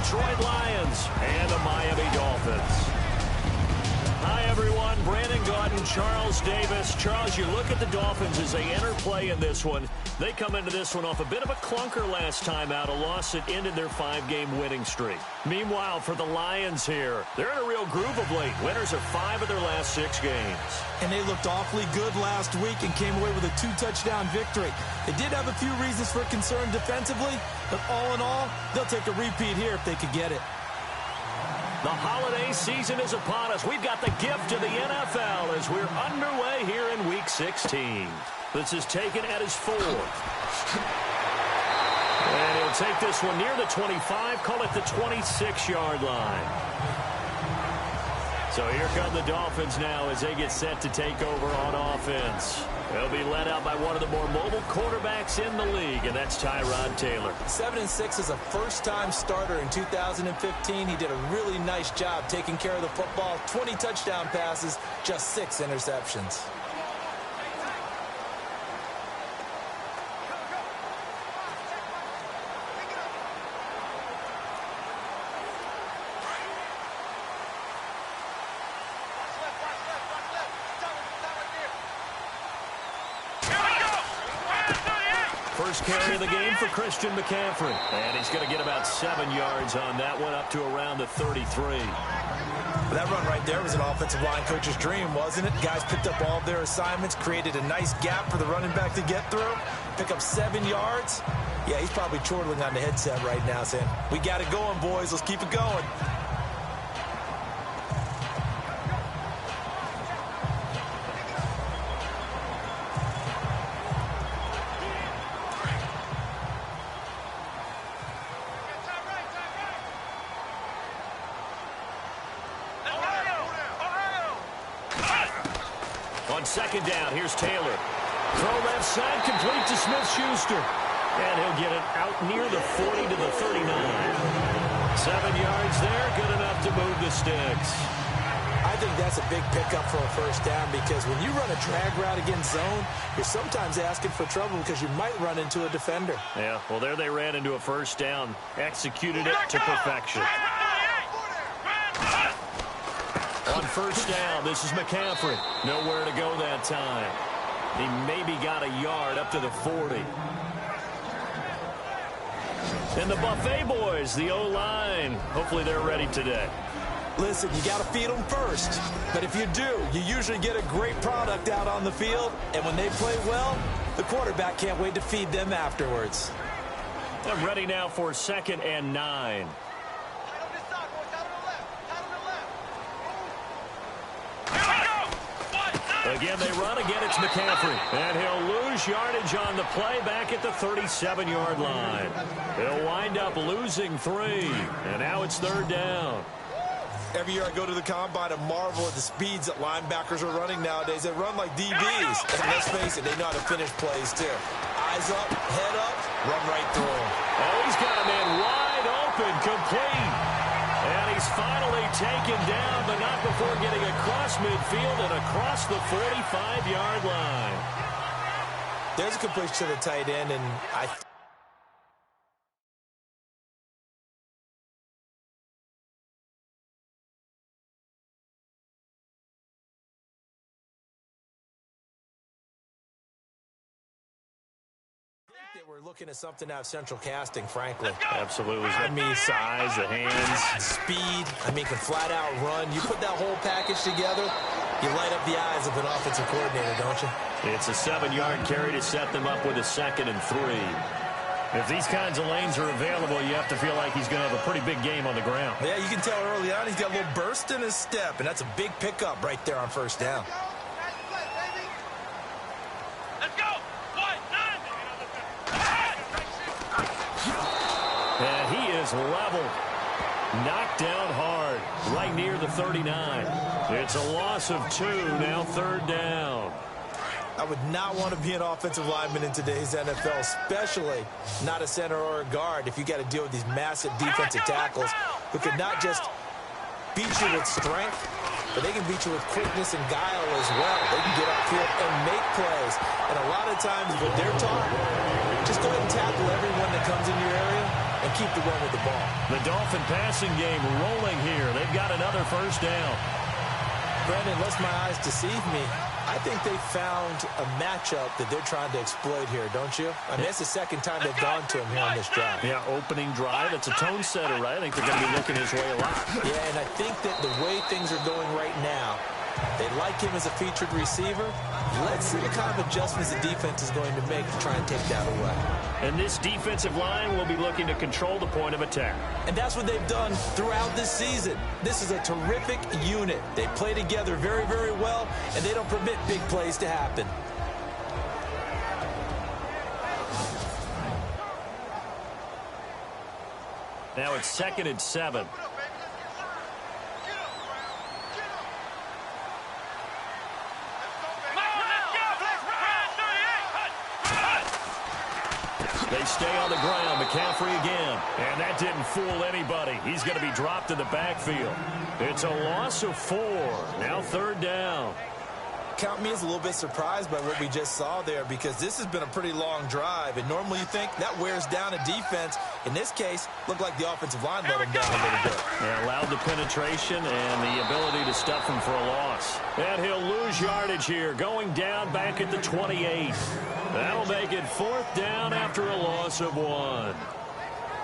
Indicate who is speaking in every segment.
Speaker 1: Detroit Lions and the Miami Dolphins. Hi, everyone. Brandon Gaudin, Charles Davis. Charles, you look at the Dolphins as they enter play in this one. They come into this one off a bit of a clunker last time out, a loss that ended their 5-game winning streak. Meanwhile, for the Lions here, they're in a real groove of late. Winners of 5 of their last 6 games.
Speaker 2: And they looked awfully good last week and came away with a 2-touchdown victory. They did have a few reasons for concern defensively, but all in all, they'll take a repeat here if they could get it.
Speaker 1: The holiday season is upon us. We've got the gift of the NFL as we're underway here in Week 16. This is taken at his 4th. And he'll take this one near the 25, call it the 26-yard line. So here come the Dolphins now as they get set to take over on offense. They'll be led out by one of the more mobile quarterbacks in the league, and that's Tyrod Taylor.
Speaker 2: 7-6 as a first-time starter in 2015. He did a really nice job taking care of the football. 20 touchdown passes, just 6 interceptions.
Speaker 1: First carry of the game for Christian McCaffrey. And he's going to get about 7 yards on that one, up to around the 33.
Speaker 2: That run right there was an offensive line coach's dream, wasn't it? Guys picked up all of their assignments, created a nice gap for the running back to get through, pick up 7 yards. Yeah, he's probably chortling on the headset right now saying, we got it going, boys. Let's keep it going.
Speaker 1: On second down, here's Taylor. Throw left side, complete to Smith-Schuster. And he'll get it out near the 40 to the 39. 7 yards there, good enough to move the sticks.
Speaker 2: I think that's a big pickup for a first down because when you run a drag route against zone, you're sometimes asking for trouble because you might run into a defender.
Speaker 1: Yeah, well, there they ran into a first down, executed it to perfection. On first down, this is McCaffrey. Nowhere to go that time. He maybe got a yard up to the 40. And the Buffet boys, the O-line, hopefully they're ready today.
Speaker 2: Listen, you got to feed them first. But if you do, you usually get a great product out on the field. And when they play well, the quarterback can't wait to feed them afterwards.
Speaker 1: I'm ready now for 2nd and 9. Again, they run. Again, it's McCaffrey. And he'll lose yardage on the play back at the 37-yard line. He'll wind up losing 3. And now it's 3rd down.
Speaker 2: Every year I go to the combine and marvel at the speeds that linebackers are running nowadays. They run like DBs. And let's face it, they know how to finish plays, too. Eyes up, head up, run right through him.
Speaker 1: Oh, he's got a man wide open, complete. And he's finally taken down, but not before getting across midfield and across the 45-yard line.
Speaker 2: There's a completion to the tight end, and I think we're looking at something out of central casting, frankly.
Speaker 1: Absolutely. I mean, size, the hands.
Speaker 2: Speed. I mean, can flat out run. You put that whole package together, you light up the eyes of an offensive coordinator, don't you?
Speaker 1: It's a 7-yard carry to set them up with a 2nd and 3. If these kinds of lanes are available, you have to feel like he's going to have a pretty big game on the ground.
Speaker 2: Yeah, you can tell early on he's got a little burst in his step, and that's a big pickup right there on first down.
Speaker 1: And he is level. Knocked down hard, right near the 39. It's a loss of 2, now 3rd down.
Speaker 2: I would not want to be an offensive lineman in today's NFL, especially not a center or a guard, if you got to deal with these massive defensive tackles who could not just beat you with strength, but they can beat you with quickness and guile as well. They can get upfield and make plays. And a lot of times what they're taught, just go ahead and tackle everyone that comes in your area, and keep the run with the ball.
Speaker 1: The Dolphin passing game rolling here. They've got another first down.
Speaker 2: Brandon, unless my eyes deceive me, I think they found a matchup that they're trying to exploit here, don't you? I mean, it's the second time they've gone to him here on this drive.
Speaker 1: Yeah, opening drive. It's a tone setter, right? I think they're going to be looking his way a lot.
Speaker 2: Yeah, and I think that the way things are going right now, they like him as a featured receiver. Let's see what kind of adjustments the defense is going to make to try and take that away.
Speaker 1: And this defensive line will be looking to control the point of attack.
Speaker 2: And that's what they've done throughout this season. This is a terrific unit. They play together very, very well, and they don't permit big plays to happen.
Speaker 1: Now it's 2nd and 7. They stay on the ground. McCaffrey again. And that didn't fool anybody. He's going to be dropped in the backfield. It's a loss of 4. Now 3rd down.
Speaker 2: Count me as a little bit surprised by what we just saw there, because this has been a pretty long drive, and normally you think that wears down a defense. In this case, looked like the offensive line let him down a little bit.
Speaker 1: They allowed the penetration and the ability to stuff him for a loss. And he'll lose yardage here, going down back at the 28. That'll make it 4th down after a loss of 1.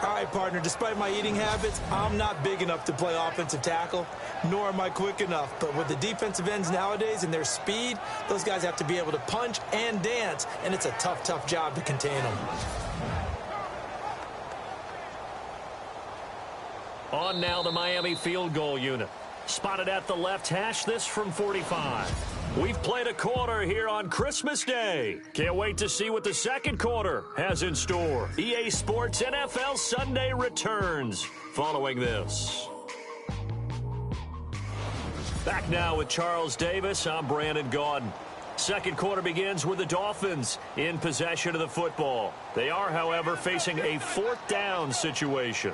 Speaker 2: All right, partner, despite my eating habits, I'm not big enough to play offensive tackle, nor am I quick enough. But with the defensive ends nowadays and their speed, those guys have to be able to punch and dance, and it's a tough, tough job to contain them.
Speaker 1: On now the Miami field goal unit. Spotted at the left hash, this from 45. We've played a quarter here on Christmas Day. Can't wait to see what the second quarter has in store. EA Sports NFL Sunday returns following this. Back now with Charles Davis. I'm Brandon Gaudin. Second quarter begins with the Dolphins in possession of the football. They are, however, facing a 4th down situation.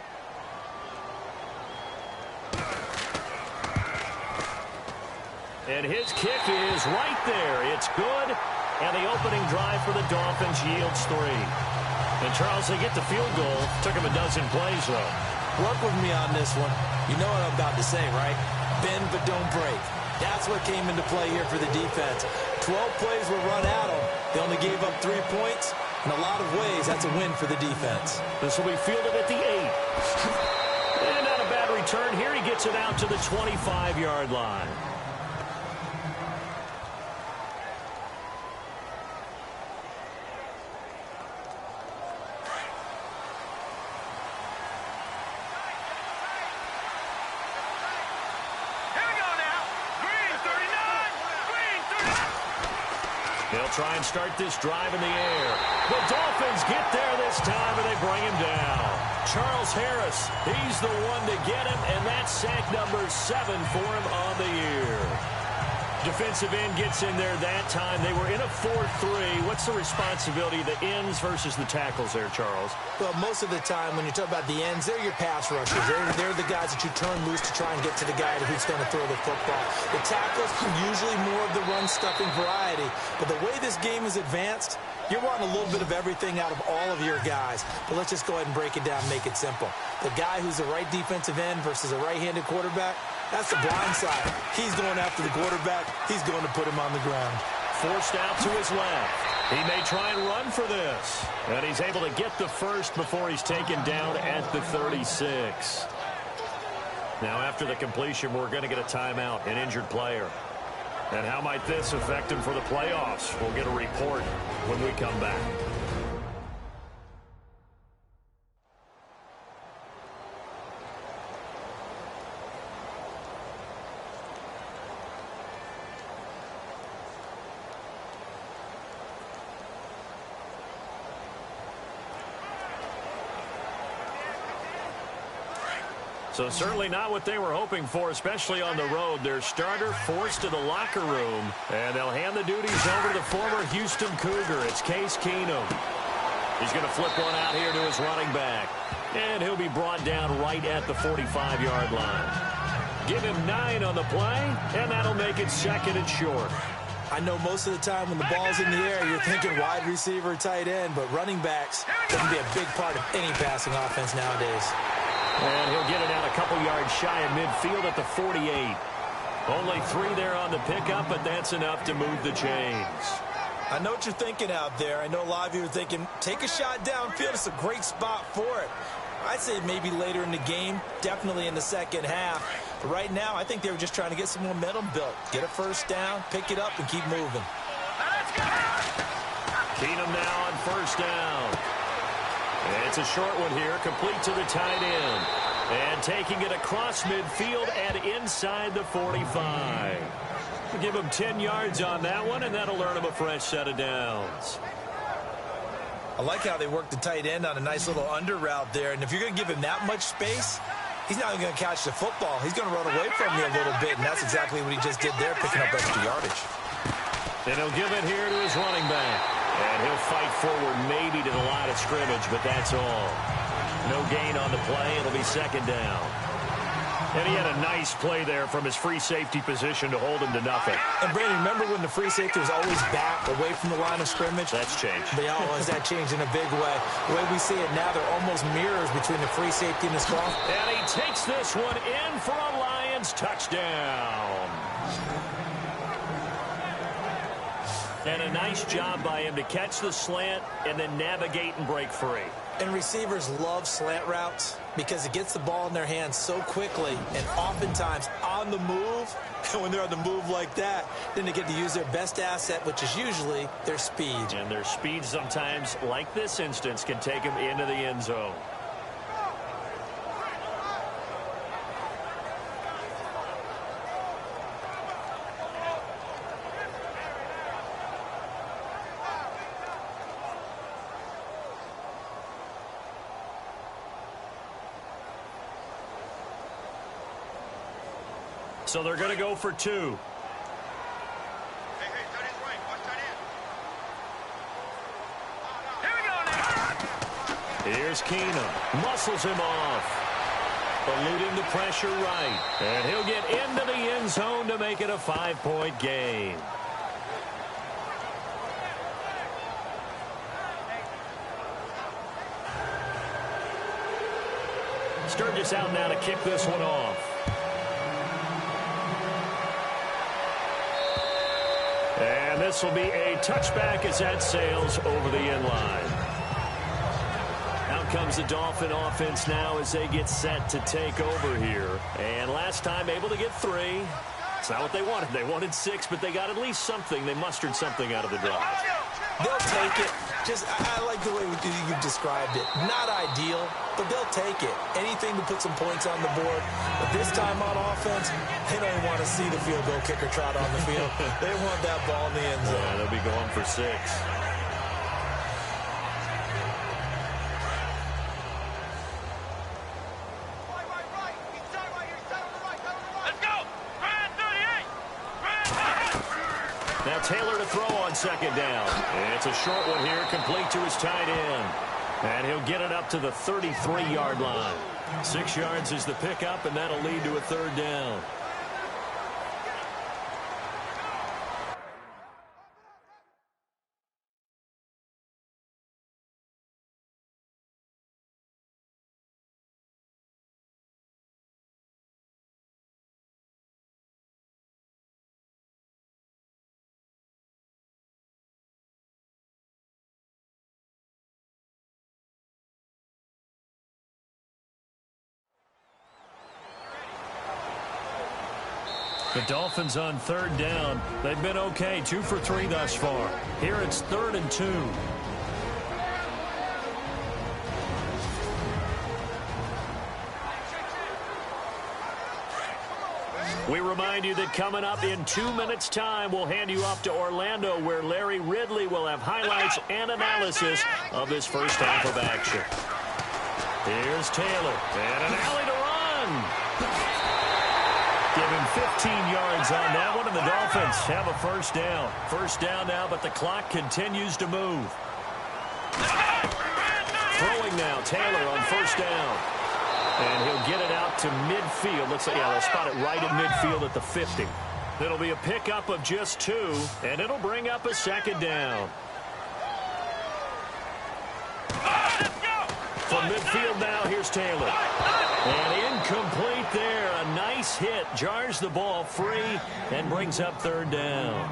Speaker 1: And his kick is right there. It's good. And the opening drive for the Dolphins yields 3. And, Charles, they get the field goal. Took him a dozen plays, though.
Speaker 2: Work with me on this one. You know what I'm about to say, right? Bend but don't break. That's what came into play here for the defense. 12 plays were run at them. They only gave up 3 points. In a lot of ways, that's a win for the defense.
Speaker 1: This will be fielded at the 8. And not a bad return here. He gets it out to the 25-yard line. They'll try and start this drive in the air. The Dolphins get there this time, and they bring him down. Charles Harris, he's the one to get him, and that's sack number 7 for him on the year. Defensive end gets in there that time. They were in a 4-3. What's the responsibility of the ends versus the tackles there, Charles?
Speaker 2: Well, most of the time when you talk about the ends, they're your pass rushers. They're the guys that you turn loose to try and get to the guy who's going to throw the football. The tackles are usually more of the run-stuffing variety. But the way this game is advanced, you're wanting a little bit of everything out of all of your guys. But let's just go ahead and break it down and make it simple. The guy who's the right defensive end versus a right-handed quarterback, that's the blind side. He's going after the quarterback. He's going to put him on the ground.
Speaker 1: Forced out to his left. He may try and run for this. And he's able to get the first before he's taken down at the 36. Now, after the completion, we're going to get a timeout, an injured player. And how might this affect him for the playoffs? We'll get a report when we come back. So certainly not what they were hoping for, especially on the road. Their starter forced to the locker room, and they'll hand the duties over to the former Houston Cougar. It's Case Keenum. He's going to flip one out here to his running back, and he'll be brought down right at the 45-yard line. Give him 9 on the play, and that'll make it 2nd and short.
Speaker 2: I know most of the time when the ball's in the air, you're thinking wide receiver, tight end, but running backs can be a big part of any passing offense nowadays.
Speaker 1: And he'll get it out a couple yards shy of midfield at the 48. Only 3 there on the pickup, but that's enough to move the chains.
Speaker 2: I know what you're thinking out there. I know a lot of you are thinking, take a shot downfield. It's a great spot for it. I'd say maybe later in the game, definitely in the second half. But right now, I think they were just trying to get some momentum built. Get a first down, pick it up, and keep moving.
Speaker 1: Keenum now on first down. It's a short one here, complete to the tight end. And taking it across midfield and inside the 45. We'll give him 10 yards on that one, and that'll earn him a fresh set of downs.
Speaker 2: I like how they work the tight end on a nice little under route there. And if you're going to give him that much space, he's not even going to catch the football. He's going to run away from you a little bit, and that's exactly what he just did there, picking up extra yardage.
Speaker 1: And he'll give it here to his running back. And he'll fight forward maybe to the line of scrimmage, but that's all. No gain on the play. It'll be second down. And he had a nice play there from his free safety position to hold him to nothing.
Speaker 2: And, Brandon, remember when the free safety was always back away from the line of scrimmage?
Speaker 1: That's changed.
Speaker 2: They always that changed in a big way. The way we see it now, they're almost mirrors between the free safety and the strong.
Speaker 1: And he takes this one in for a Lions touchdown. And a nice job by him to catch the slant and then navigate and break free.
Speaker 2: And receivers love slant routes because it gets the ball in their hands so quickly and oftentimes on the move. And when they're on the move like that, then they get to use their best asset, which is usually their speed.
Speaker 1: And their speed sometimes, like this instance, can take them into the end zone. So they're going to go for 2. Here's Keenum. Muscles him off. Eluding the pressure right. And he'll get into the end zone to make it a 5-point game. Sturgis out now to kick this one off. And this will be a touchback as that sails over the end line. Out comes the Dolphin offense now as they get set to take over here. And last time able to get 3. It's not what they wanted. They wanted 6, but they got at least something. They mustered something out of the drive.
Speaker 2: They'll take it. I like the way you described it. Not ideal, but they'll take it. Anything to put some points on the board. But this time on offense, they don't even want to see the field goal kicker trot on the field. They want that ball in the end zone.
Speaker 1: Yeah, they'll be going for 6. Now Taylor to throw on second down. It's a short one here, complete to his tight end. And he'll get it up to the 33-yard line. 6 yards is the pickup, and that'll lead to a third down. The Dolphins on third down. They've been okay, 2 for 3 thus far. Here it's 3rd and 2. We remind you that coming up in 2 minutes' time, we'll hand you off to Orlando, where Larry Ridley will have highlights and analysis of this first half of action. Here's Taylor, and an alley to run. Give him 15 yards on that one, and the Dolphins have a first down. First down now, but the clock continues to move. Throwing now, Taylor on first down. And he'll get it out to midfield. Looks like, yeah, they'll spot it right at midfield at the 50. It'll be a pickup of just 2, and it'll bring up a second down. From midfield now, here's Taylor. And incomplete there. A nice hit. Jars the ball free and brings up third down.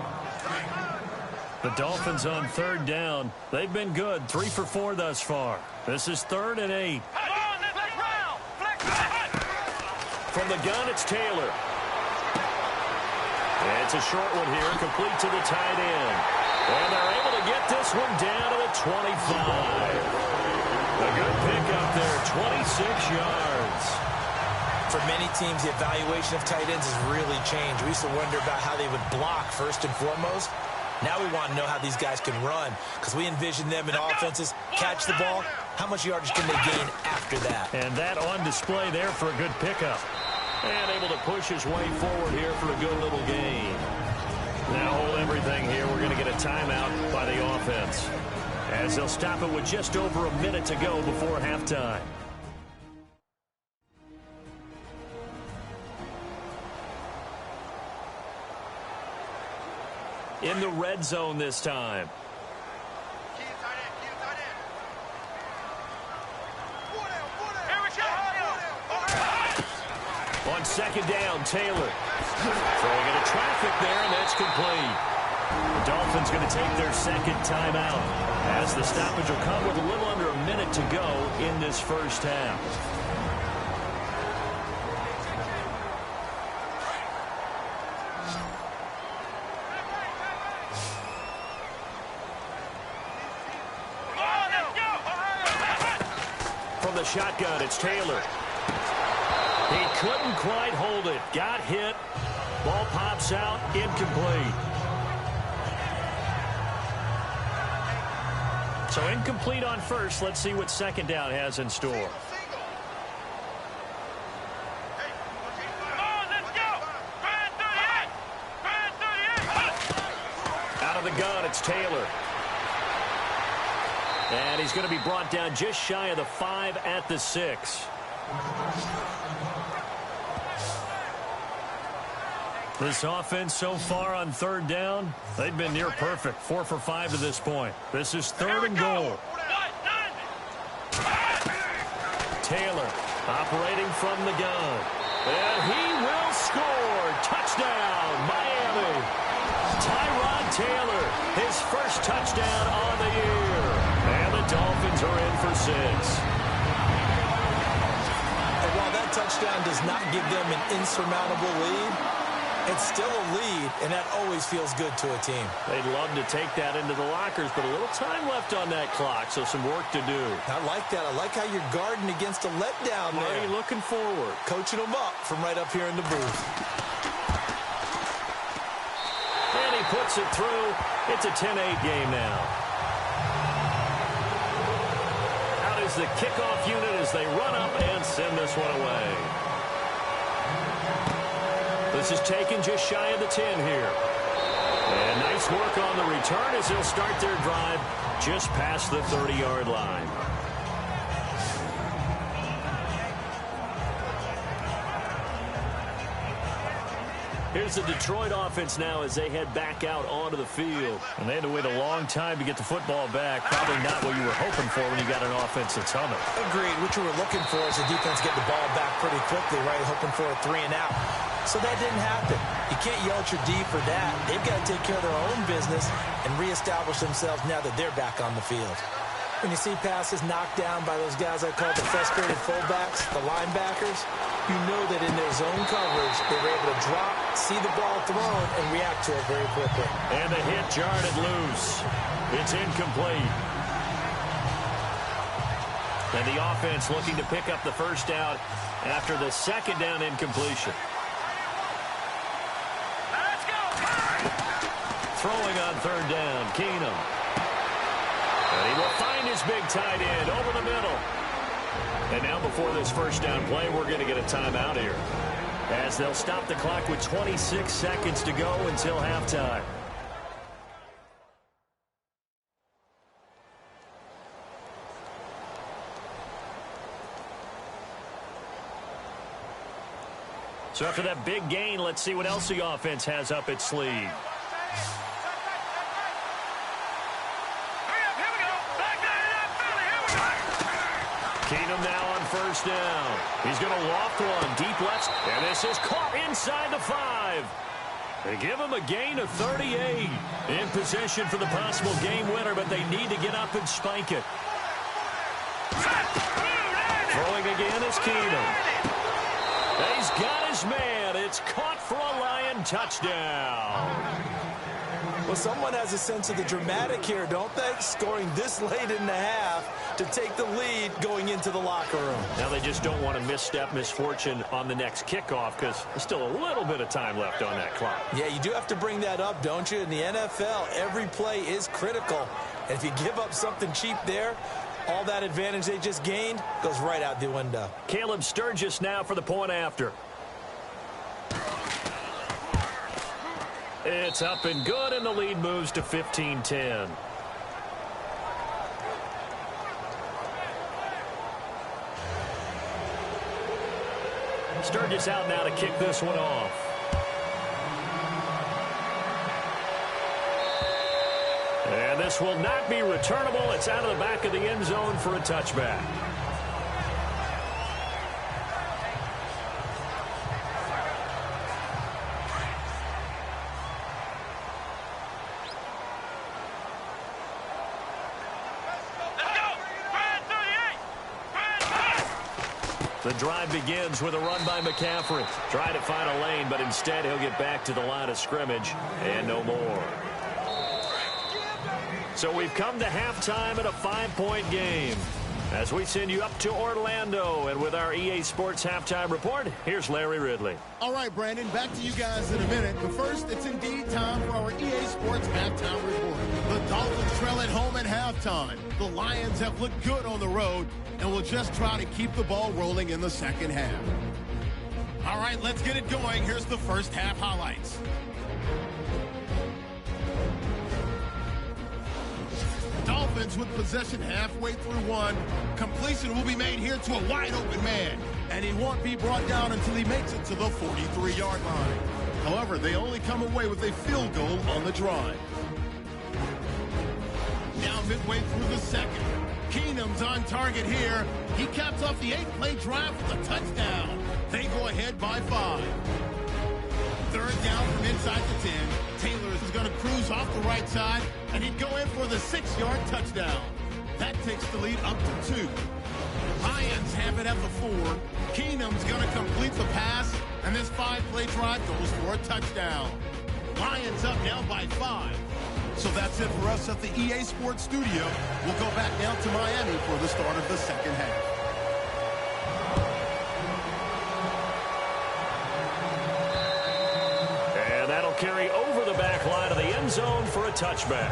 Speaker 1: The Dolphins on third down. They've been good. 3 for 4 thus far. This is 3rd and 8. From the gun, it's Taylor. It's a short one here, complete to the tight end. And they're able to get this one down to the 25. A good pickup there, 26 yards.
Speaker 2: For many teams, the evaluation of tight ends has really changed. We used to wonder about how they would block first and foremost. Now we want to know how these guys can run, because we envision them in offenses, catch the ball. How much yardage can they gain after that?
Speaker 1: And that on display there for a good pickup. And able to push his way forward here for a good little gain. Now hold everything here. We're going to get a timeout by the offense, as they'll stop it with just over a minute to go before halftime. In the red zone this time. On second down, Taylor. Throwing into traffic there, and that's complete. The Dolphins going to take their second timeout, as the stoppage will come with a little under a minute to go in this first half. From the shotgun, it's Taylor. He couldn't quite hold it. Got hit. Ball pops out. Incomplete. So incomplete on first. Let's see what second down has in store. Out of the gun, it's Taylor. And he's going to be brought down just shy of the 5 at the 6. This offense so far on third down, they've been near perfect. 4 for 5 to this point. This is 3rd and goal. Taylor operating from the gun. And he will score. Touchdown, Miami. Tyrod Taylor, his first touchdown on the year. And the Dolphins are in for 6.
Speaker 2: And while that touchdown does not give them an insurmountable lead, it's still a lead, and that always feels good to a team.
Speaker 1: They'd love to take that into the lockers, but a little time left on that clock, so some work to do.
Speaker 2: I like that. I like how you're guarding against a letdown there.
Speaker 1: Marty looking forward.
Speaker 2: Coaching them up from right up here in the booth.
Speaker 1: And he puts it through. It's a 10-8 game now. Out is the kickoff unit as they run up and send this one away. This is taken just shy of the 10 here. And nice work on the return as they'll start their drive just past the 30-yard line. Here's the Detroit offense now as they head back out onto the field. And they had to wait a long time to get the football back. Probably not what you were hoping for when you got an offense that's humming.
Speaker 2: Agreed. What you were looking for is the defense get the ball back pretty quickly, right? Hoping for a 3 and out. So that didn't happen. You can't yell at your D for that. They've got to take care of their own business and reestablish themselves now that they're back on the field. When you see passes knocked down by those guys I call the frustrated fullbacks, the linebackers, you know that in their zone coverage, they were able to drop, see the ball thrown, and react to it very quickly.
Speaker 1: And the hit jarred it loose. It's incomplete. And the offense looking to pick up the first down after the second down incompletion. Let's go! Throwing on third down, Keenum. And he will find his big tight end over the middle. And now before this first down play, we're going to get a timeout here, as they'll stop the clock with 26 seconds to go until halftime. So after that big gain, let's see what else the offense has up its sleeve. Keenum now on first down. He's going to loft one deep left, and this is caught inside the 5. They give him a gain of 38. In position for the possible game winner, but they need to get up and spike it. Throwing again is Keenum. He's got his man. It's caught for a Lion touchdown.
Speaker 2: Well, someone has a sense of the dramatic here, don't they? Scoring this late in the half to take the lead going into the locker room.
Speaker 1: Now they just don't want to misfortune on the next kickoff because there's still a little bit of time left on that clock.
Speaker 2: Yeah, you do have to bring that up, don't you? In the NFL, every play is critical. And if you give up something cheap there, all that advantage they just gained goes right out the window.
Speaker 1: Caleb Sturgis now for the point after. It's up and good, and the lead moves to 15-10. Sturgis out now to kick this one off. And this will not be returnable. It's out of the back of the end zone for a touchback. The drive begins with a run by McCaffrey. Trying to find a lane, but instead he'll get back to the line of scrimmage and no more. So we've come to halftime at a 5-point game. As we send you up to Orlando, and with our EA Sports Halftime Report, here's Larry Ridley.
Speaker 3: All right, Brandon, back to you guys in a minute. But first, it's indeed time for our EA Sports Halftime Report. The Dolphins trail at home at halftime. The Lions have looked good on the road and will just try to keep the ball rolling in the second half. All right, let's get it going. Here's the first half highlights. Dolphins with possession halfway through one. Completion will be made here to a wide-open man, and he won't be brought down until he makes it to the 43-yard line. However, they only come away with a field goal on the drive. Now midway through the second. Keenum's on target here. He caps off the 8-play drive with a touchdown. They go ahead by 5. Third down from inside the 10. Taylor is going to cruise off the right side, and he'd go in for the 6-yard touchdown. That takes the lead up to 2. Lions have it at the 4. Keenum's going to complete the pass, and this 5-play drive goes for a touchdown. Lions up now by 5. So that's it for us at the EA Sports Studio. We'll go back down to Miami for the start of the second half.
Speaker 1: And that'll carry over the back line of the end zone for a touchback.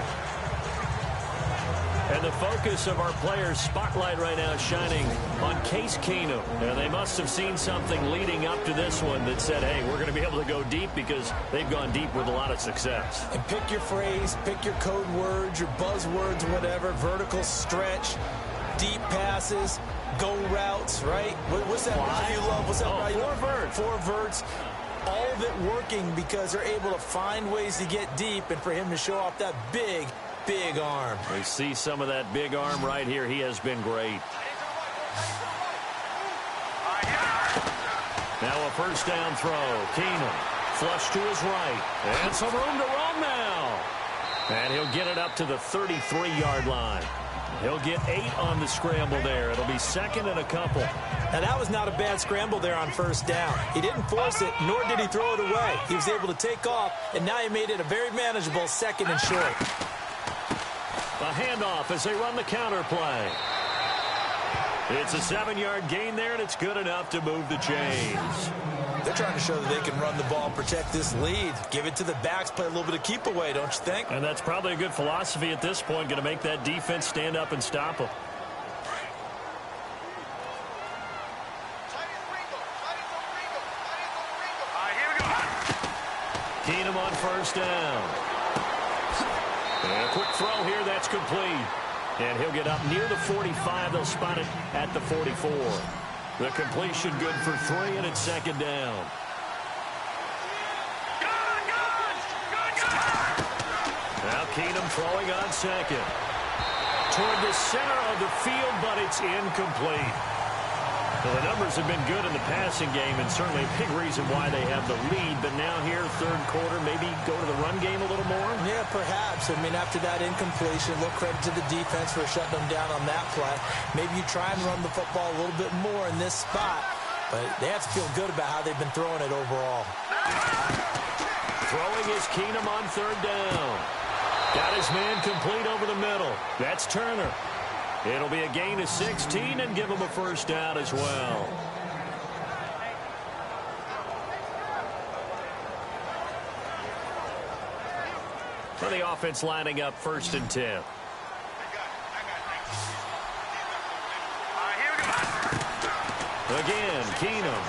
Speaker 1: And the focus of our players' spotlight right now is shining on Case Keenum. And they must have seen something leading up to this one that said, hey, we're going to be able to go deep because they've gone deep with a lot of success.
Speaker 2: And pick your phrase, pick your code words, your buzzwords, whatever, vertical stretch, deep passes, go routes, right? What's that route you love? What's that route you love?
Speaker 1: 4 verts.
Speaker 2: 4 verts. All of it working because they're able to find ways to get deep, and for him to show off that big arm.
Speaker 1: We see some of that big arm right here. He has been great. Now a first down throw. Keenum flush to his right. And some room to roam now. And he'll get it up to the 33-yard line. He'll get 8 on the scramble there. It'll be second and a couple.
Speaker 2: Now, that was not a bad scramble there on first down. He didn't force it, nor did he throw it away. He was able to take off, and now he made it a very manageable second and short.
Speaker 1: A handoff as they run the counter play. It's a 7-yard gain there, and it's good enough to move the chains.
Speaker 2: They're trying to show that they can run the ball and protect this lead. Give it to the backs, play a little bit of keep away, don't you think?
Speaker 1: And that's probably a good philosophy at this point, going to make that defense stand up and stop them. Keenum on first down. And a quick throw here, that's complete. And he'll get up near the 45. They'll spot it at the 44. The completion good for 3, and it's second down. Keenum throwing on second. Toward the center of the field, but it's incomplete. Well, the numbers have been good in the passing game, and certainly a big reason why they have the lead. But now here, third quarter, maybe go to the run game a little more?
Speaker 2: Yeah, perhaps. I mean, after that incompletion, a little credit to the defense for shutting them down on that play. Maybe you try and run the football a little bit more in this spot. But they have to feel good about how they've been throwing it overall.
Speaker 1: Throwing is Keenum on third down. Got his man complete over the middle. That's Turner. It'll be a gain of 16 and give him a first down as well. For the offense lining up 1st and 10. Again, Keenum.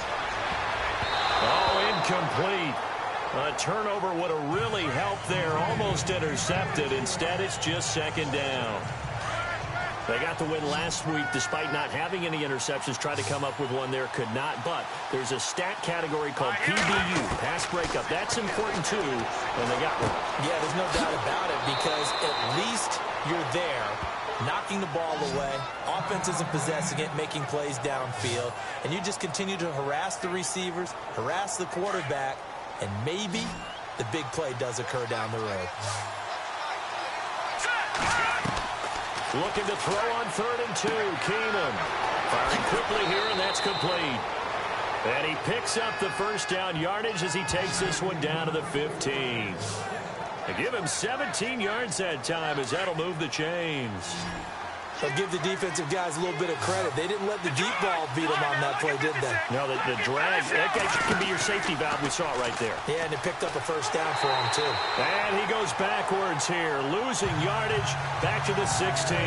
Speaker 1: Oh, incomplete. A turnover would have really helped there. Almost intercepted. Instead, it's just 2nd down. They got the win last week despite not having any interceptions. Tried to come up with one there, could not. But there's a stat category called PBU, pass breakup. That's important too, and they got one.
Speaker 2: Yeah, there's no doubt about it because at least you're there, knocking the ball away. Offense isn't possessing it, making plays downfield. And you just continue to harass the receivers, harass the quarterback, and maybe the big play does occur down the road.
Speaker 1: Looking to throw on 3rd and 2. Keenum firing quickly here, and that's complete. And he picks up the first down yardage as he takes this one down to the 15. They give him 17 yards that time as that'll move the chains.
Speaker 2: But give the defensive guys a little bit of credit. They didn't let the deep ball beat them on that play, did they?
Speaker 1: No, the drag, that can be your safety valve. We saw it right there.
Speaker 2: Yeah, and it picked up a first down for him, too.
Speaker 1: And he goes backwards here, losing yardage back to the 16.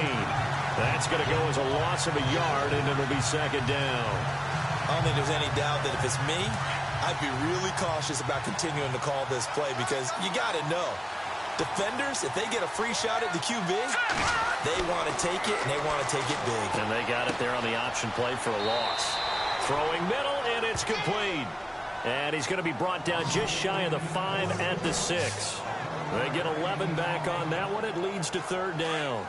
Speaker 1: That's going to go as a loss of a yard, and it'll be 2nd down.
Speaker 2: I don't think there's any doubt that if it's me, I'd be really cautious about continuing to call this play because you got to know. Defenders, if they get a free shot at the QB, they want to take it, and they want to take it big.
Speaker 1: And they got it there on the option play for a loss. Throwing middle, and it's complete. And he's going to be brought down just shy of the 5 at the 6. They get 11 back on that one. It leads to 3rd down.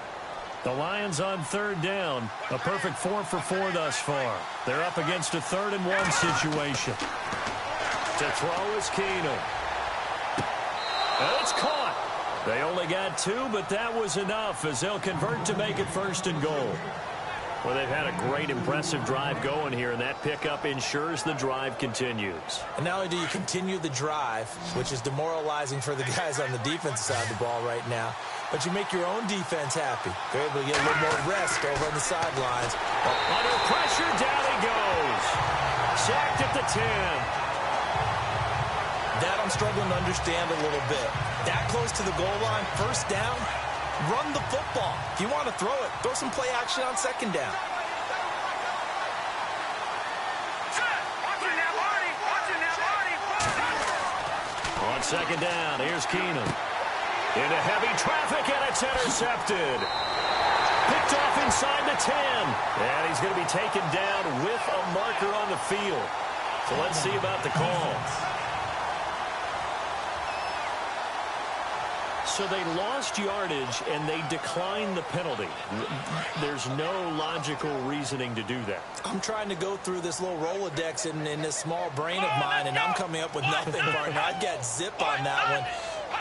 Speaker 1: The Lions on 3rd down. A perfect 4 for 4 thus far. They're up against a 3rd and 1 situation. To throw is Keenum. It's caught. They only got 2, but that was enough as they'll convert to make it 1st and goal. Well, they've had a great, impressive drive going here, and that pickup ensures the drive continues.
Speaker 2: And not only do you continue the drive, which is demoralizing for the guys on the defensive side of the ball right now, but you make your own defense happy. They're able to get a little more rest over on the sidelines.
Speaker 1: Under pressure, down he goes. Sacked at the 10.
Speaker 2: That I'm struggling to understand a little bit. That close to the goal line, 1st down, run the football. If you want to throw it, throw some play action on 2nd down.
Speaker 1: On 2nd down, here's Keenum. Into heavy traffic, and it's intercepted. Picked off inside the 10. And he's going to be taken down with a marker on the field. So let's see about the call. So they lost yardage, and they declined the penalty. There's no logical reasoning to do that.
Speaker 2: I'm trying to go through this little Rolodex in this small brain of mine, and I'm coming up with nothing, partner. I've got zip on that one.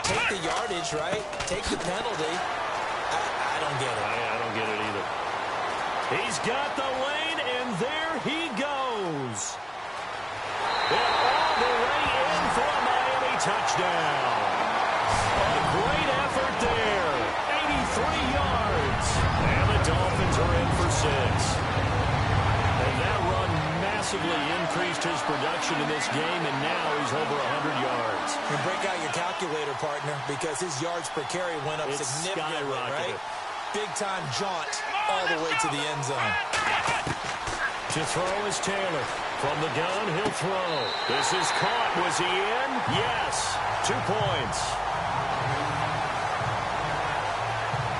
Speaker 2: Take the yardage, right? Take the penalty. I don't get it.
Speaker 1: I don't get it either. He's got the lane, and there he goes. And all the way in for a Miami touchdown. A great effort there. 83 yards. And the Dolphins are in for 6. And that run massively increased his production in this game, and now he's over 100 yards.
Speaker 2: You break out your calculator, partner, because his yards per carry went up significantly, right? Big-time jaunt all the way to the end zone.
Speaker 1: To throw is Taylor. From the gun, he'll throw. This is caught. Was he in? Yes. 2 points.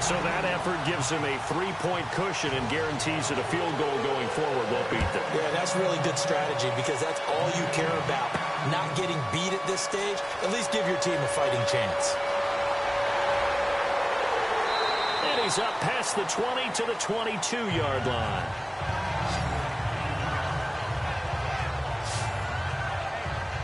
Speaker 1: So that effort gives him a 3-point cushion and guarantees that a field goal going forward won't beat them.
Speaker 2: Yeah, that's really good strategy because that's all you care about. Not getting beat at this stage. At least give your team a fighting chance.
Speaker 1: he's up past the 20 to the 22-yard line.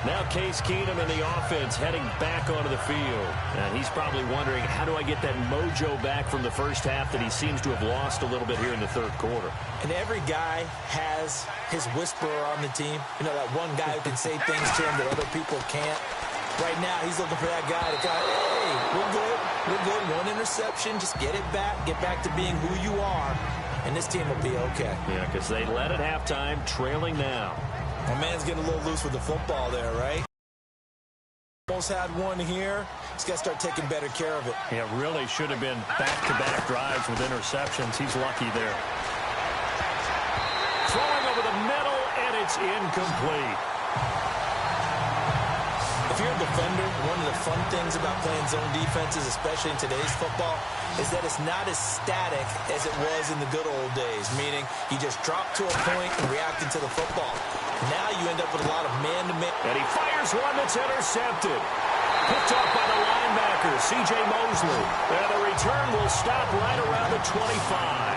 Speaker 1: Now Case Keenum in the offense heading back onto the field. And he's probably wondering, how do I get that mojo back from the first half that he seems to have lost a little bit here in the third quarter?
Speaker 2: And every guy has his whisperer on the team. You know, that one guy who can say things to him that other people can't. Right now, he's looking for that guy to go, hey, we're good. We're good. One interception. Just get it back. Get back to being who you are. And this team will be okay.
Speaker 1: Yeah, because they led at halftime, trailing now.
Speaker 2: My man's getting a little loose with the football there, right? Almost had one here. He's got to start taking better care of it.
Speaker 1: Yeah, really should have been back-to-back drives with interceptions. He's lucky there. Throwing over the middle, and it's incomplete.
Speaker 2: If you're a defender, one of the fun things about playing zone defenses, especially in today's football, is that it's not as static as it was in the good old days, meaning you just drop to a point and reacting to the football. Now you end up with a lot of man-to-man.
Speaker 1: And he fires one that's intercepted. Picked off by the linebacker, C.J. Mosley. And the return will stop right around the 25.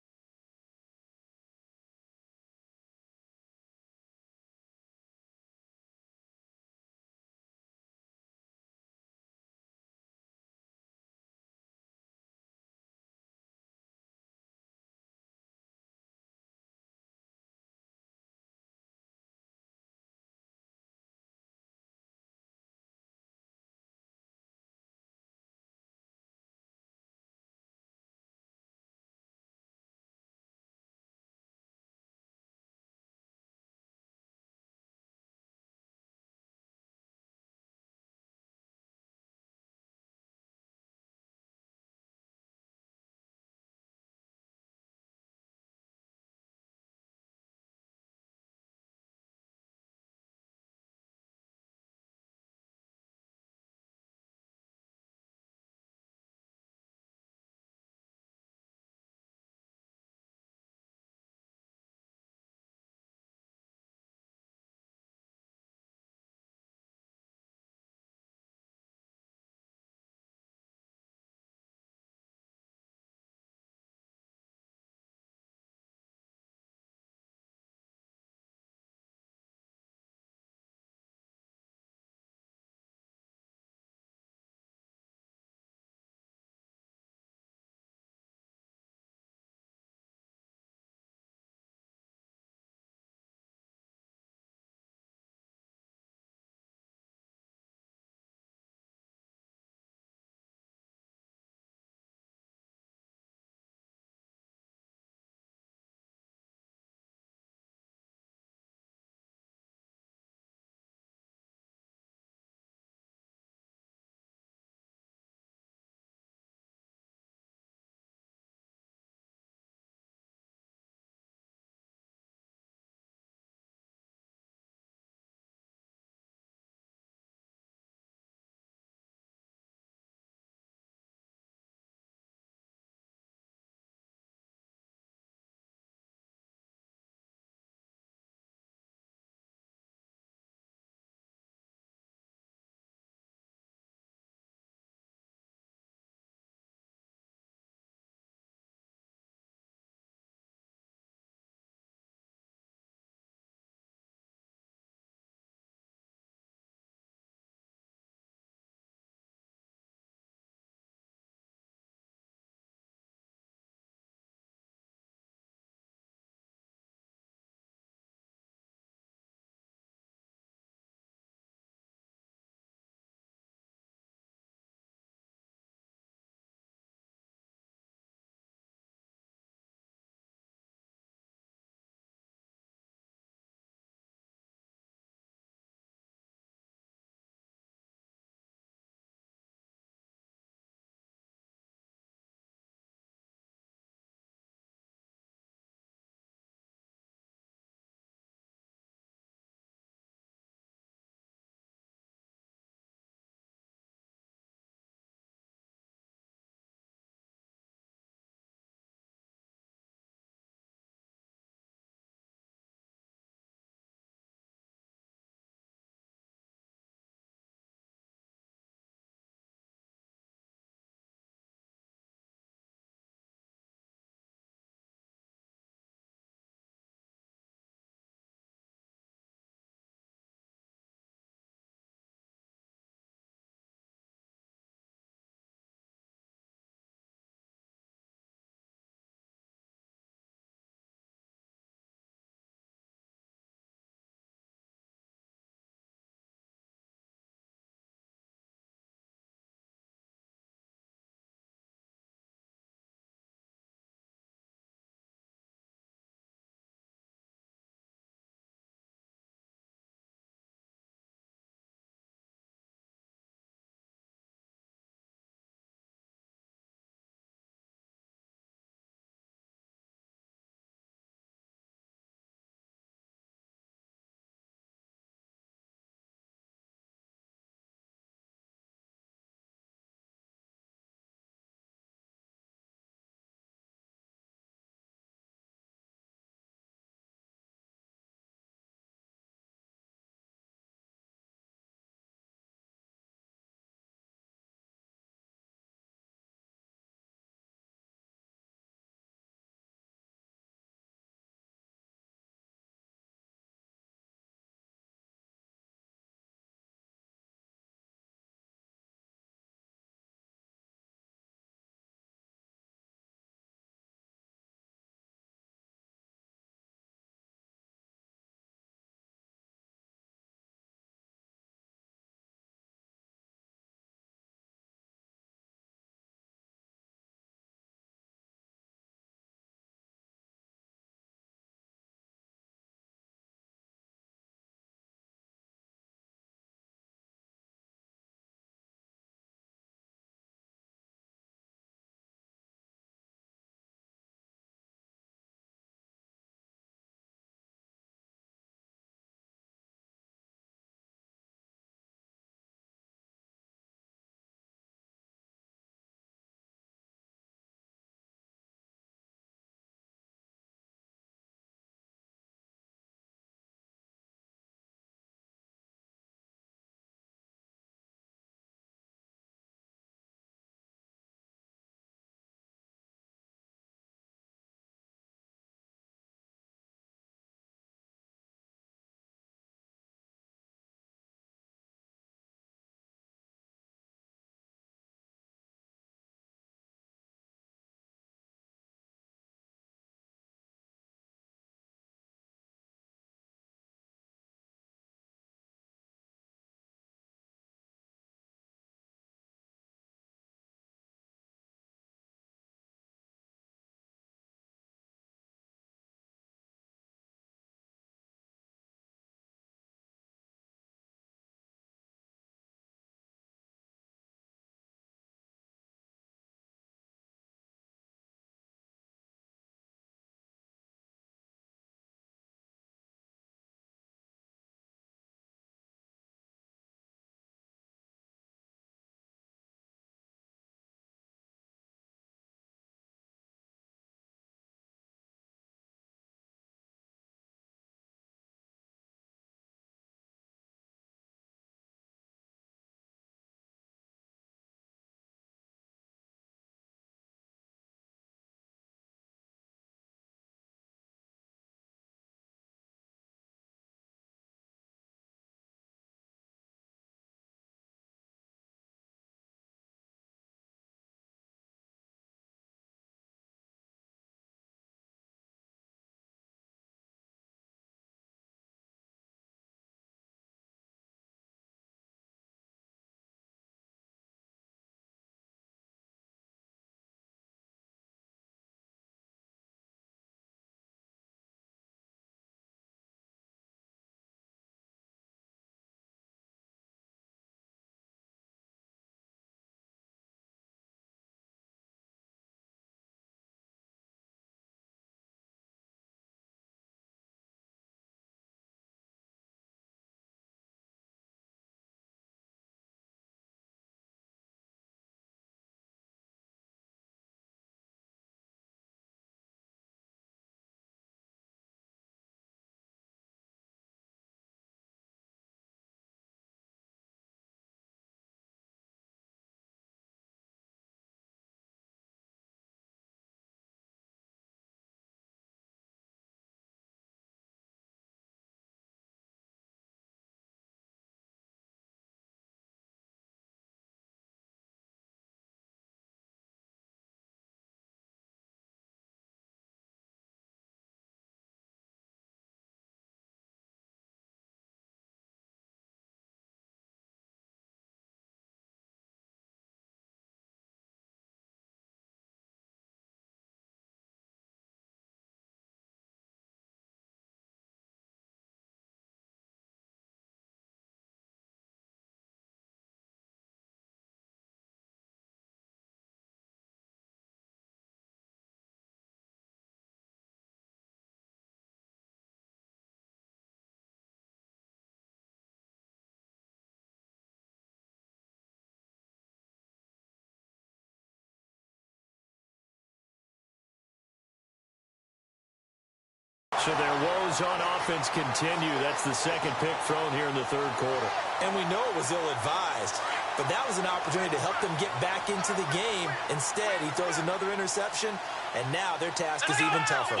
Speaker 1: So their woes on offense continue. That's the second pick thrown here in the third quarter.
Speaker 2: And we know it was ill-advised, but that was an opportunity to help them get back into the game. Instead, he throws another interception, and now their task is even tougher.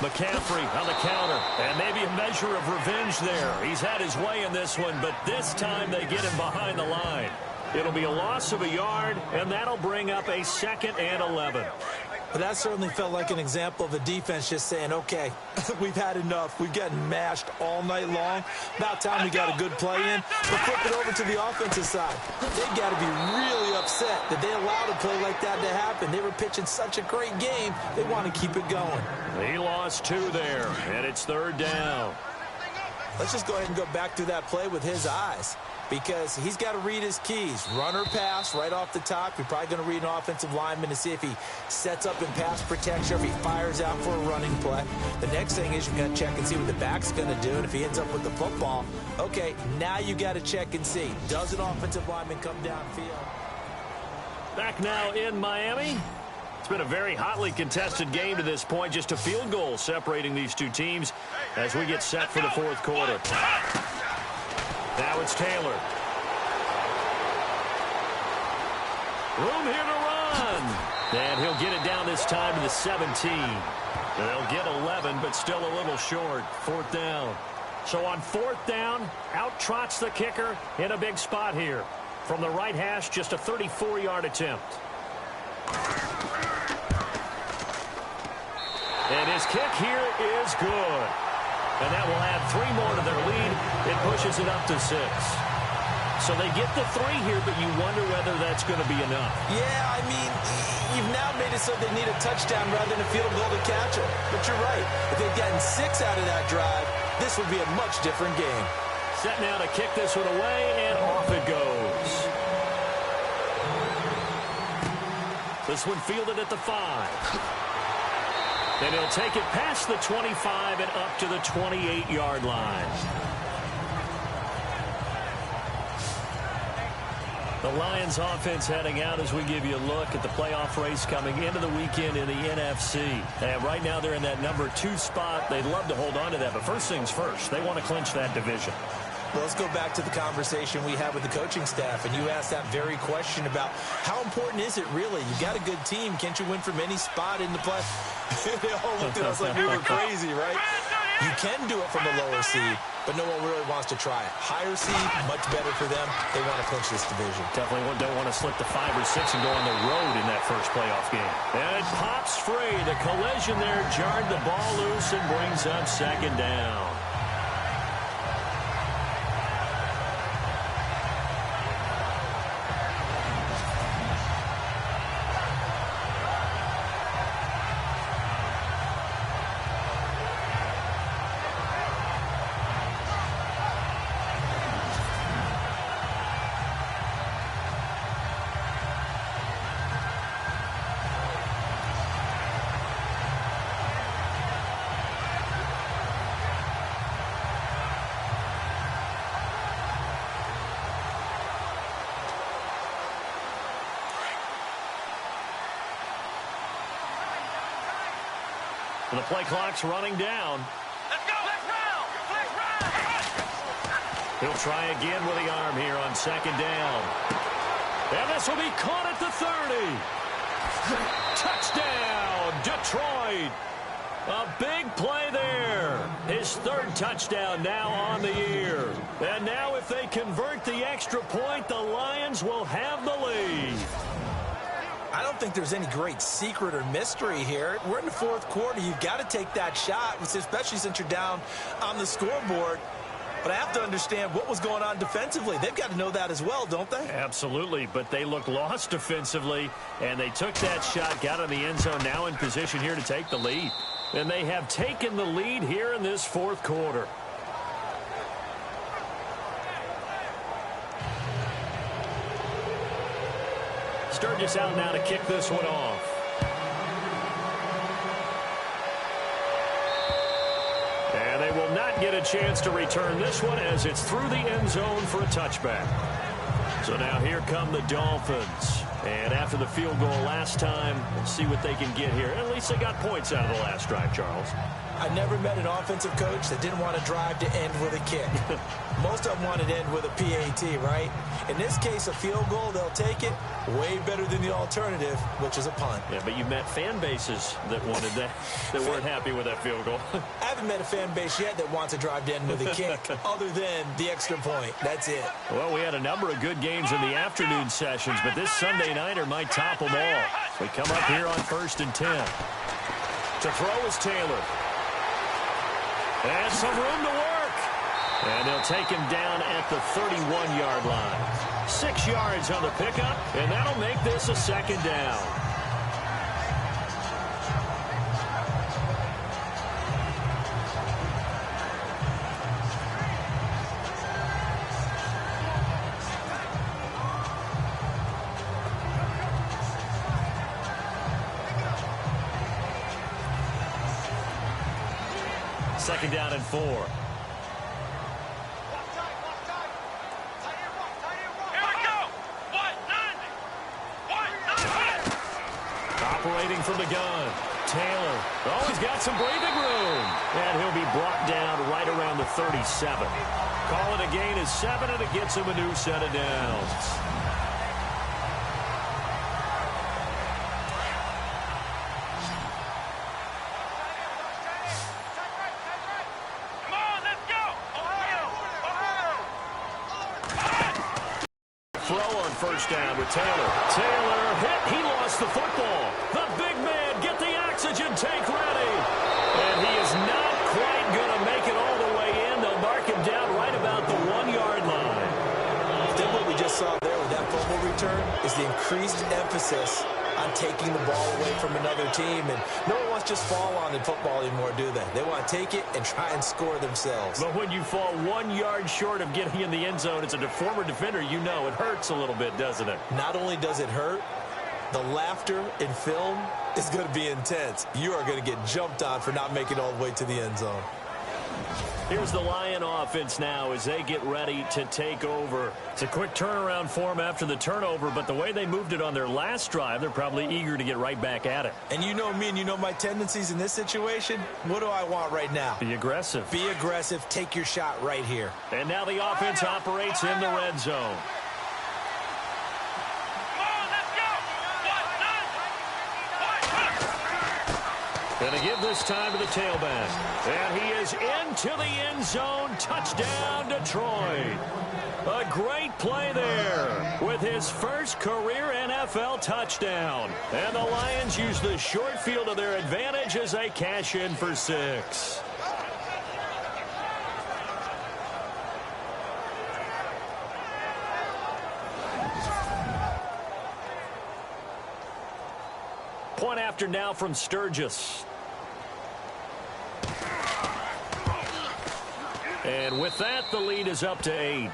Speaker 1: McCaffrey on the counter, and maybe a measure of revenge there. He's had his way in this one, but this time they get him behind the line. It'll be a loss of a yard, and that'll bring up a 2nd and 11.
Speaker 2: But that certainly felt like an example of the defense just saying, okay, we've had enough. We've gotten mashed all night long. About time we got a good play in. But flip it over to the offensive side. They've got to be really upset that they allowed a play like that to happen. They were pitching such a great game. They want to keep it going.
Speaker 1: He lost 2 there, and it's 3rd down.
Speaker 2: Let's just go ahead and go back through that play with his eyes, because he's got to read his keys. Run or pass right off the top. You're probably going to read an offensive lineman to see if he sets up in pass protection, or if he fires out for a running play. The next thing is you've got to check and see what the back's going to do, and if he ends up with the football, okay, now you got to check and see. Does an offensive lineman come downfield?
Speaker 1: Back now in Miami. It's been a very hotly contested game to this point. Just a field goal separating these two teams as we get set for the fourth quarter. Now it's Taylor. Room here to run. And he'll get it down this time to the 17. They'll get 11, but still a little short. 4th down. So on 4th down, out trots the kicker in a big spot here. From the right hash, just a 34-yard attempt. And his kick here is good. And that will add 3 more to their lead. It pushes it up to 6. So they get the 3 here, but you wonder whether that's going to be enough.
Speaker 2: Yeah, I mean, you've now made it so they need a touchdown rather than a field goal to catch it. But you're right. If they'd gotten 6 out of that drive, this would be a much different game.
Speaker 1: Set now to kick this one away, and off it goes. This one fielded at the 5. And he'll take it past the 25 and up to the 28-yard line. The Lions offense heading out as we give you a look at the playoff race coming into the weekend in the NFC. And right now they're in that number 2 spot. They'd love to hold on to that, but first things first, they want to clinch that division.
Speaker 2: Well, let's go back to the conversation we had with the coaching staff, and you asked that very question about how important is it really? You got a good team. Can't you win from any spot in the play? They all looked at us like we were crazy, right? You can do it from a lower seed, but no one really wants to try it. Higher seed, much better for them. They want to clinch this division.
Speaker 1: Definitely don't want to slip to 5 or 6 and go on the road in that first playoff game. And it pops free. The collision there jarred the ball loose and brings up 2nd down. And the play clock's running down.
Speaker 4: Let's go. Let's round.
Speaker 1: He'll try again with the arm here on 2nd down. And this will be caught at the 30. Touchdown, Detroit. A big play there. His 3rd touchdown now on the year. And now if they convert the extra point, the Lions will have the lead.
Speaker 2: I don't think there's any great secret or mystery here. We're in the 4th quarter. You've got to take that shot, especially since you're down on the scoreboard. But I have to understand what was going on defensively. They've got to know that as well, don't they?
Speaker 1: Absolutely, but they look lost defensively, and they took that shot, got in the end zone, now in position here to take the lead. And they have taken the lead here in this 4th quarter. Sturgis out now to kick this one off. And they will not get a chance to return this one as it's through the end zone for a touchback. So now here come the Dolphins. And after the field goal last time, we'll see what they can get here. At least they got points out of the last drive, Charles.
Speaker 2: I never met an offensive coach that didn't want to drive to end with a kick. Most of them wanted to end with a PAT, right? In this case, a field goal, they'll take it. Way better than the alternative, which is a punt.
Speaker 1: Yeah, but you met fan bases that wanted that, that weren't happy with that field goal.
Speaker 2: I haven't met a fan base yet that wants to drive to end with a kick other than the extra point. That's it.
Speaker 1: Well, we had a number of good games in the afternoon sessions, but this Sunday nighter might top them all. We come up here on 1st and 10. To throw is Taylor. And some room to work. And they'll take him down at the 31-yard line. 6 yards on the pickup, and that'll make this a 2nd down. Second down and 4.
Speaker 4: Here we go.
Speaker 1: Operating from the gun. Taylor. Oh, he's got some breathing room. And he'll be brought down right around the 37. Call it a gain of 7, and it gets him a new set of downs. First down with Taylor. Taylor hit. He lost the football. The big man, get the oxygen tank ready. And he is not quite going to make it all the way in. They'll mark him down right about the 1-yard line.
Speaker 2: I think what we just saw there with that fumble return is the increased emphasis on taking the ball away from another team. And no one wants to just fall on in football anymore, do they? They want to take it and try and score themselves.
Speaker 1: But when you fall 1 yard short of getting in the end zone as a former defender, you know it hurts a little bit, doesn't it?
Speaker 2: Not only does it hurt, the laughter in film is going to be intense. You are going to get jumped on for not making it all the way to the end zone.
Speaker 1: Here's the Lion offense now as they get ready to take over. It's a quick turnaround for them after the turnover, but the way they moved it on their last drive, they're probably eager to get right back at it.
Speaker 2: And you know me and you know my tendencies in this situation. What do I want right now?
Speaker 1: Be aggressive.
Speaker 2: Be aggressive. Take your shot right here.
Speaker 1: And now the offense operates in the red zone. Going to give this time to the tailback. And he is into the end zone. Touchdown, Detroit. A great play there with his first career NFL touchdown. And the Lions use the short field to their advantage as they cash in for 6. Point after now from Sturgis. And with that, the lead is up to 8.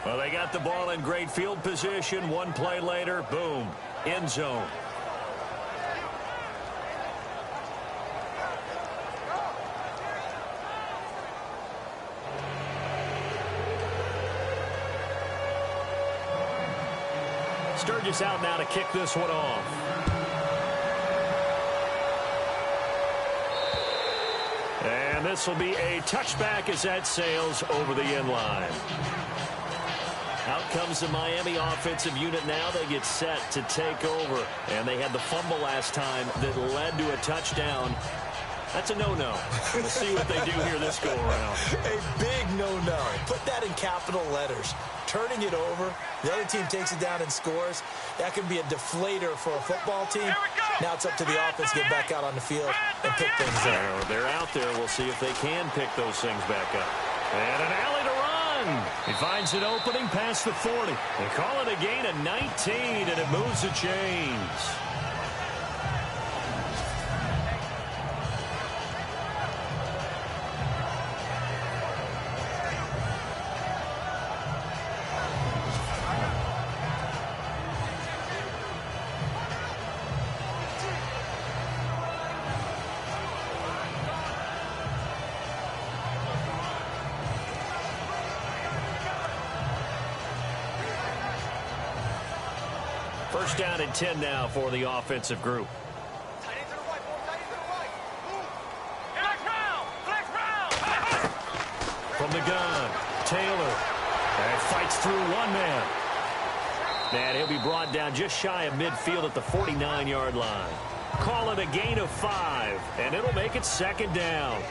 Speaker 1: Well, they got the ball in great field position. One play later, boom, end zone. Sturgis out now to kick this one off. And this will be a touchback as that sails over the end line. Out comes the Miami offensive unit now. They get set to take over. And they had the fumble last time that led to a touchdown. That's a no-no. We'll see what they do here this go-around.
Speaker 2: A big no-no. Put that in capital letters. Turning it over, the other team takes it down and scores. That can be a deflator for a football team. Now it's up to the offense to get back out on the field and pick things up.
Speaker 1: They're out there. We'll see if they can pick those things back up. And an alley to run. He finds an opening past the 40. They call it a gain of 19, and it moves the chains. First down and 10 now for the offensive group. From the gun, Taylor. And fights through one man. And he'll be brought down just shy of midfield at the 49-yard line. Call it a gain of 5, and it'll make it second down.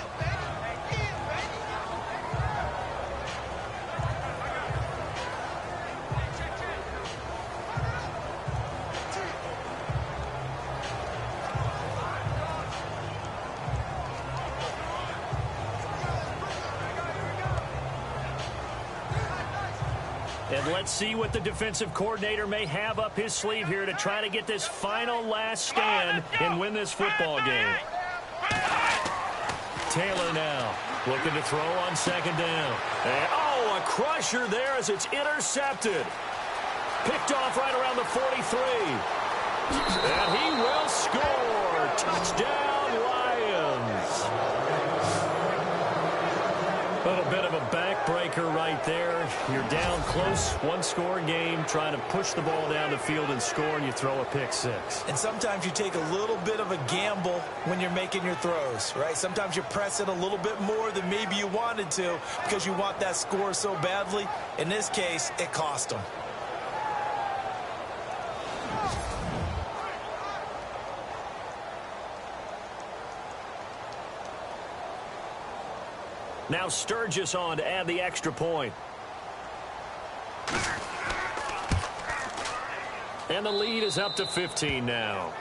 Speaker 1: And let's see what the defensive coordinator may have up his sleeve here to try to get this final last stand and win this football game. Taylor now looking to throw on second down. And, oh, a crusher there as it's intercepted. Picked off right around the 43. And he will score. Touchdown, Lions. A little bit of a backbreaker right there. You're down close, one-score game, trying to push the ball down the field and score, and you throw a pick six.
Speaker 2: And sometimes you take a little bit of a gamble when you're making your throws, right? Sometimes you press it a little bit more than maybe you wanted to because you want that score so badly. In this case, it cost them.
Speaker 1: Now Sturgis on to add the extra point. And the lead is up to 15 now.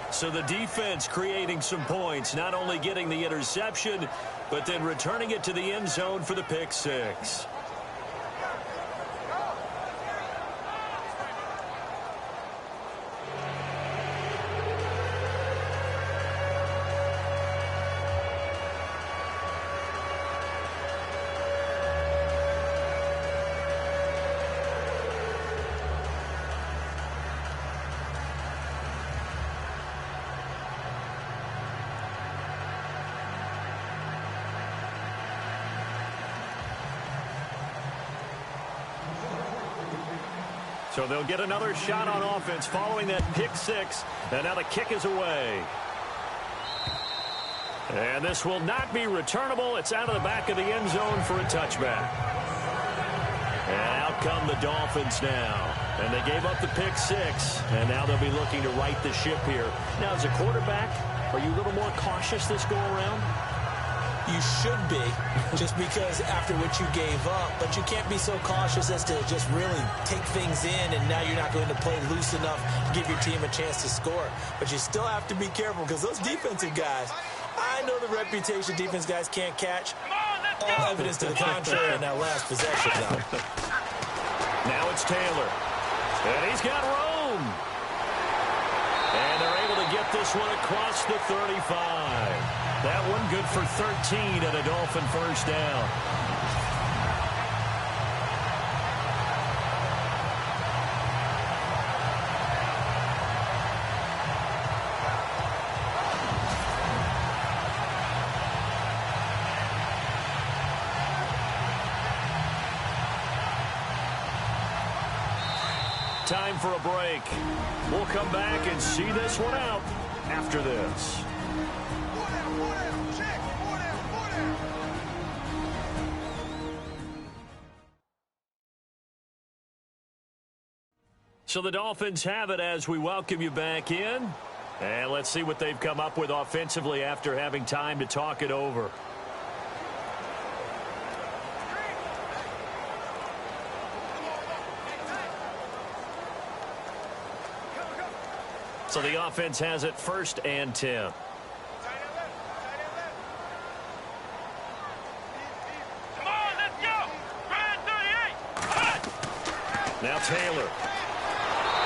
Speaker 1: So the defense creating some points, not only getting the interception, but then returning it to the end zone for the pick six. So they'll get another shot on offense following that pick six. And now the kick is away. And this will not be returnable. It's out of the back of the end zone for a touchback. And out come the Dolphins now. And they gave up the pick six. And now they'll be looking to right the ship here. Now, as a quarterback, are you a little more cautious this go-around?
Speaker 2: You should be, just because after what you gave up. But you can't be so cautious as to just really take things in, and now you're not going to play loose enough to give your team a chance to score. But you still have to be careful because those defensive guys, I know the reputation defense guys can't catch. All evidence to the contrary in that last possession, though.
Speaker 1: Now it's Taylor. And he's got room. And they're able to get this one across the 35. That one good for 13 and a Dolphin first down. Time for a break. We'll come back and see this one out after this. So the Dolphins have it as we welcome you back in. And let's see what they've come up with offensively after having time to talk it over. So the offense has it first and 10. Now Taylor.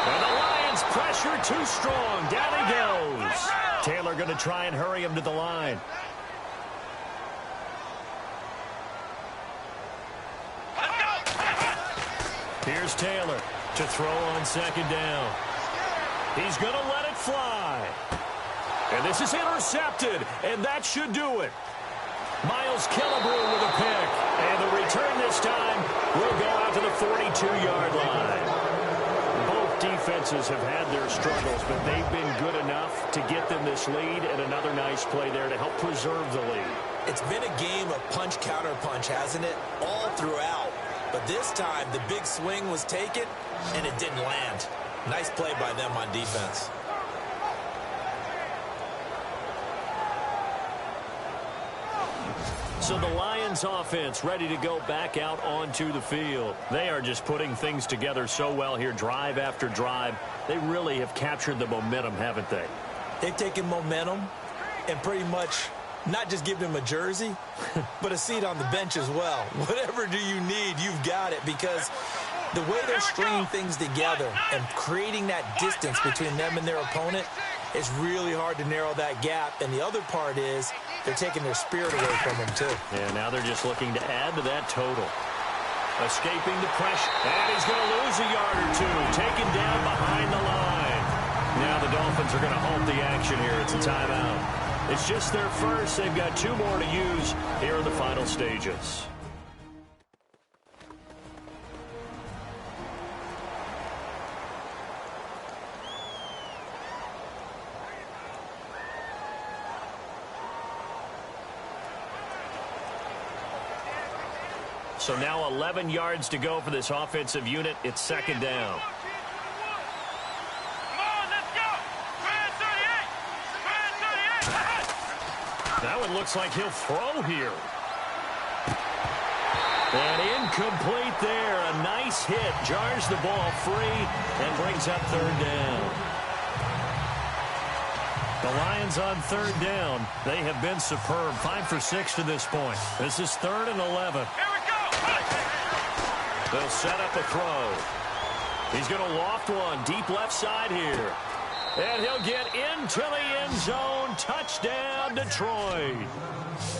Speaker 1: And the Lions pressure too strong. Down he goes. Taylor going to try and hurry him to the line. Here's Taylor to throw on second down. He's going to let it fly. And this is intercepted, and that should do it. Miles Killebrew with a pick. And the return this time will go out to the 42-yard line. Both defenses have had their struggles, but they've been good enough to get them this lead, and another nice play there to help preserve the lead.
Speaker 2: It's been a game of punch-counter-punch, hasn't it? All throughout. But this time, the big swing was taken, and it didn't land. Nice play by them on defense.
Speaker 1: So the Lions offense ready to go back out onto the field. They are just putting things together so well here, drive after drive. They really have captured the momentum, haven't they?
Speaker 2: They've taken momentum and pretty much not just given him a jersey, but a seat on the bench as well. Whatever do you need, you've got it, because the way they're stringing things together and creating that distance between them and their opponent is really hard to narrow that gap. And the other part is they're taking their spirit away from them, too.
Speaker 1: And now they're just looking to add to that total. Escaping the pressure. And he's going to lose a yard or two. Taken down behind the line. Now the Dolphins are going to halt the action here. It's a timeout. It's just their first. They've got two more to use here in the final stages. So now 11 yards to go for this offensive unit. It's second down.
Speaker 4: Come on, let's go. Brand 38.
Speaker 1: That one looks like he'll throw here. And incomplete there. A nice hit. Jars the ball free and brings up third down. The Lions on third down. They have been superb. 5 for 6 to this point. This is 3rd and 11. They'll set up a throw. He's going to loft one deep left side here. And he'll get into the end zone. Touchdown, Detroit.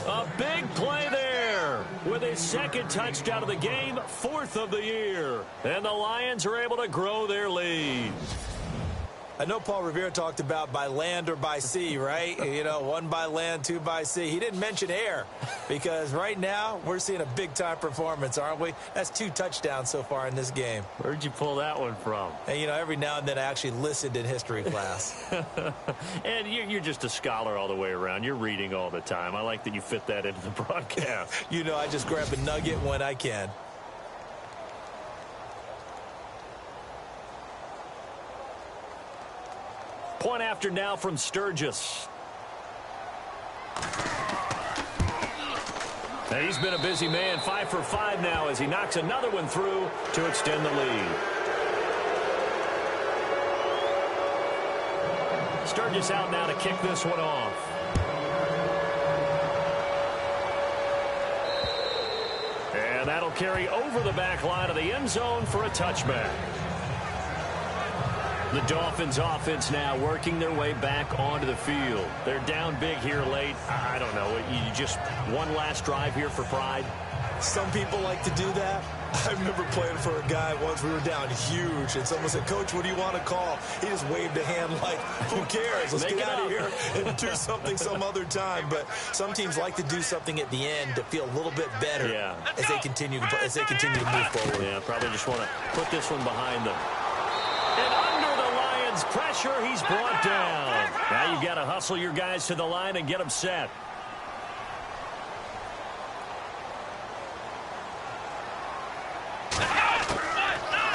Speaker 1: A big play there with his second touchdown of the game, 4th of the year. And the Lions are able to grow their lead.
Speaker 2: I know Paul Revere talked about by land or by sea, right? You know, 1 by land, 2 by sea. He didn't mention air because right now we're seeing a big-time performance, aren't we? That's 2 touchdowns so far in this game.
Speaker 1: Where'd you pull that one from?
Speaker 2: And, you know, every now and then I actually listened in history class.
Speaker 1: And you're just a scholar all the way around. You're reading all the time. I like that you fit that into the broadcast.
Speaker 2: You know, I just grab a nugget when I can.
Speaker 1: Point after now from Sturgis. And he's been a busy man. 5 for 5 now as he knocks another one through to extend the lead. Sturgis out now to kick this one off. And that'll carry over the back line of the end zone for a touchback. The Dolphins offense now working their way back onto the field. They're down big here late. I don't know. You just one last drive here for pride.
Speaker 2: Some people like to do that. I remember playing for a guy once. We were down huge, and someone said, "Coach, what do you want to call?" He just waved a hand like, who cares? Let's get out of here and do something some other time. But some teams like to do something at the end to feel a little bit better as they continue to move forward.
Speaker 1: Yeah, probably just want to put this one behind them. And under the Lions' pressure, he's brought down. Now you've got to hustle your guys to the line and get them set.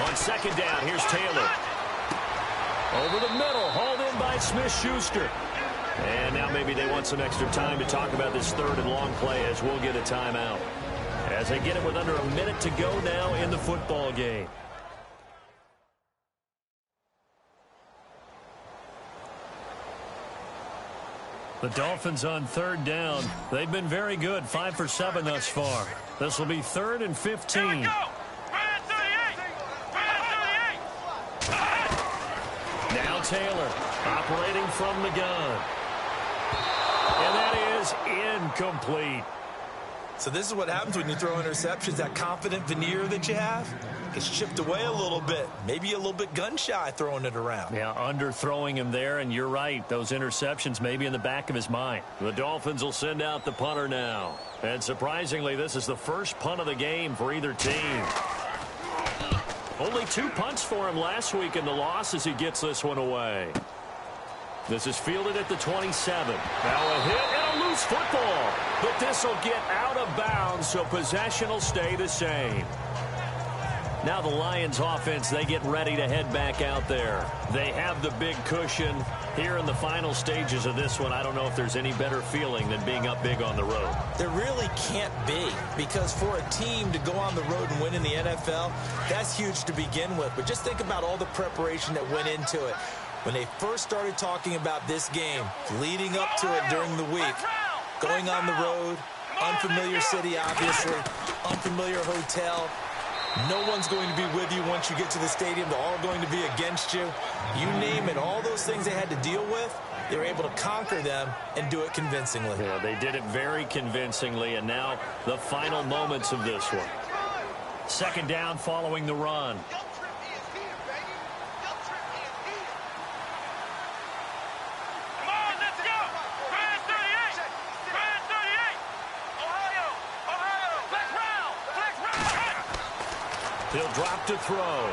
Speaker 1: On second down, here's Taylor. Over the middle, hauled in by Smith-Schuster. And now maybe they want some extra time to talk about this 3rd and long play as we'll get a timeout. As they get it with under a minute to go now in the football game. The Dolphins on 3rd down. They've been very good. 5 for 7 thus far. This will be 3rd and 15. Now Taylor operating from the gun. And that is incomplete.
Speaker 2: So this is what happens when you throw interceptions. That confident veneer that you have gets chipped away a little bit. Maybe a little bit gun-shy throwing it around.
Speaker 1: Yeah, underthrowing him there, and you're right. Those interceptions may be in the back of his mind. The Dolphins will send out the punter now. And surprisingly, this is the first punt of the game for either team. Only 2 punts for him last week in the loss as he gets this one away. This is fielded at the 27. Now a hit and a loose football. But this will get out of bounds, so possession will stay the same. Now the Lions offense, they get ready to head back out there. They have the big cushion here in the final stages of this one. I don't know if there's any better feeling than being up big on the road.
Speaker 2: There really can't be, because for a team to go on the road and win in the NFL, that's huge to begin with. But just think about all the preparation that went into it. When they first started talking about this game, leading up to it during the week, going on the road, unfamiliar city, obviously, unfamiliar hotel. No one's going to be with you once you get to the stadium. They're all going to be against you. You name it, all those things they had to deal with, they were able to conquer them and do it convincingly.
Speaker 1: Yeah, they did it very convincingly, and now the final moments of this one. Second down following the run. He'll drop to throw.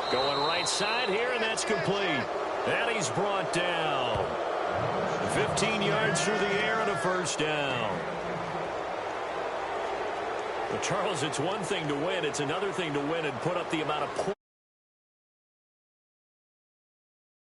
Speaker 1: Going right side here, and that's complete. And he's brought down. 15 yards through the air and a first down. But Charles, it's one thing to win. It's another thing to win and put up the amount of points.